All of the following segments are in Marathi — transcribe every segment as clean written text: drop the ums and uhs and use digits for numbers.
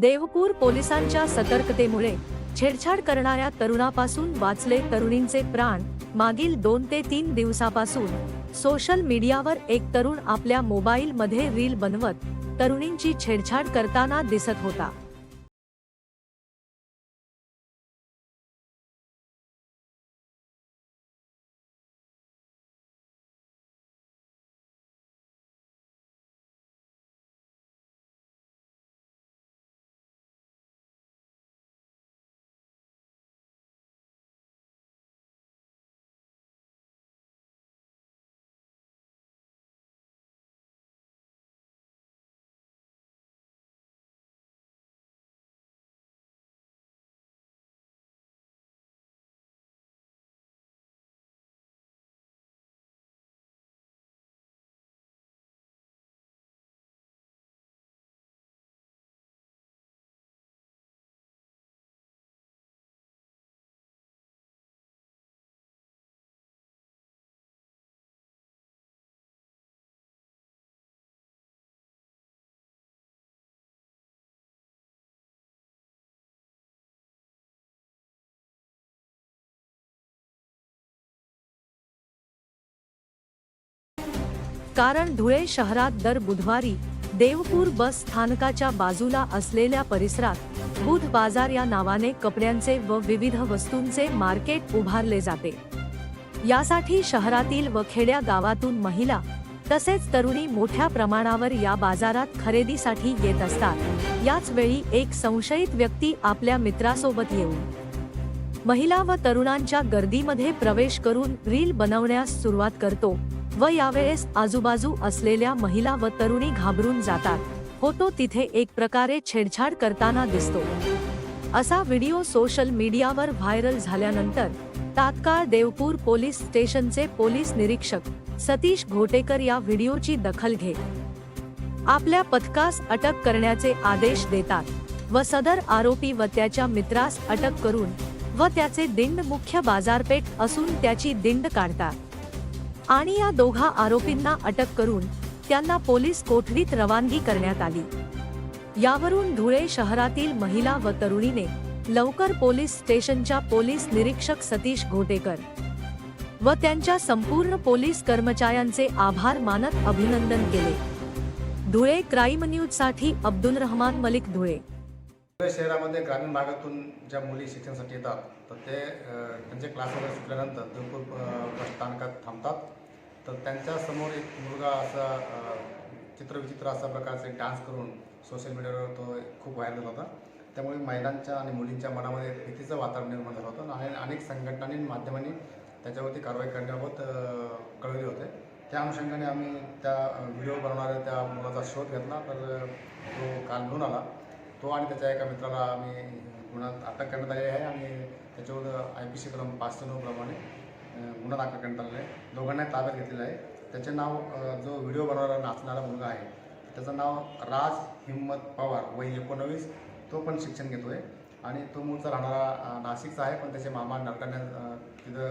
देवपूर पोलिसांच्या सतर्कतेमुळे छेडछाड करणाऱ्या तरुणापासून वाचले तरुणींचे प्राण। मागील 2 ते 3 दिवसापासून सोशल मीडियावर एक तरुण आपल्या मोबाईलमध्ये रील बनवत तरुणींची छेडछाड करताना दिसत होता। कारण धुळे शहरात दर बुधवारी देवपूर बस स्थानकाच्या बाजूला असलेल्या परिसरात बुध बाजार या नावाने कपड्यांचे व विविध वस्तूंचे मार्केट उभारले जाते। यासाठी शहरातील व खेड्या गावातून महिला तसेच तरुणी मोठ्या प्रमाणावर या बाजारात खरेदीसाठी येत असतात। याच वेळी एक संशयित व्यक्ती आपल्या मित्रासोबत येऊन महिला व तरुणांच्या गर्दीमध्ये प्रवेश करून रील बनवण्यास सुरुवात करतो व यावेळेस आजूबाजू असलेल्या महिला व तरुणी घाबरून जातात। होतो तिथे एक प्रकारे छेडछाड करताना दिसतो। असा व्हिडिओ सोशल मीडियावर व्हायरल झाल्यानंतर तात्काळ देवपूर पोलीस स्टेशनचे पोलीस निरीक्षक सतीश घोटेकर या व्हिडिओची दखल घेत आपल्या पथकास अटक करण्याचे आदेश देतात व सदर आरोपी व त्याच्या मित्रास अटक करून व त्याचे दिंड मुख्य बाजारपेठ असून त्याची दिंड काढतात आणि या दोघा आरोपींना अटक करून त्यांना पोलीस कोठडीत रवानगी करण्यात आली। यावरून धुळे शहरातील महिला व तरुणीने लवकर पोलीस स्टेशनच्या पोलीस निरीक्षक सतीश घोटेकर व त्यांच्या संपूर्ण पोलीस कर्मचाऱ्यांचे आभार मानत अभिनंदन केले। धुळे क्राईम न्यूज साठी अब्दुल रहमान मलिक, धुळे। धुळे शहरामध्ये ग्रामीण भागातून ज्या मुली शिक्षणासाठी येतात तर ते त्यांचे क्लास वगैरे सुटल्यानंतर देवपूर बस स्थानकात थांबतात। तर त्यांच्या समोर एक मुलगा असा चित्रविचित्र असा प्रकारचे डान्स करून सोशल मीडियावर तो खूप व्हायरल होता। त्यामुळे महिलांच्या आणि मुलींच्या मनामध्ये भीतीचं वातावरण निर्माण झालं होतं आणि अनेक संघटनांनी माध्यमांनी त्याच्यावरती कारवाई करण्याबाबत कळवले होते। त्या अनुषंगाने आम्ही त्या व्हिडिओ बनवणाऱ्या त्या मुलाचा शोध घेतला। तर तो काल घेऊन आला। तो आणि त्याच्या एका मित्राला आम्ही गुन्ह्यात अटक करण्यात आली आहे आणि त्याच्यावर IPC कलम 509 प्रमाणे गुन्हा दाखल करण्यात आलेला आहे। दोघांना ताब्यात घेतलेलं आहे। त्याचे नाव जो व्हिडिओ बनवणारा नाचणारा मुलगा आहे त्याचं नाव राज हिम्मत पवार, वय 19, तो पण शिक्षण घेतो आहे आणि तो मूळचा राहणारा नाशिकचा आहे, पण त्याचे मामा नरकाण्या तिथं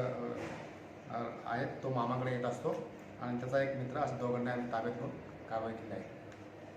आहेत, तो मामाकडे येत असतो आणि त्याचा एक मित्र, अशा दोघांना आम्ही ताब्यात घेऊन कारवाई केली आहे।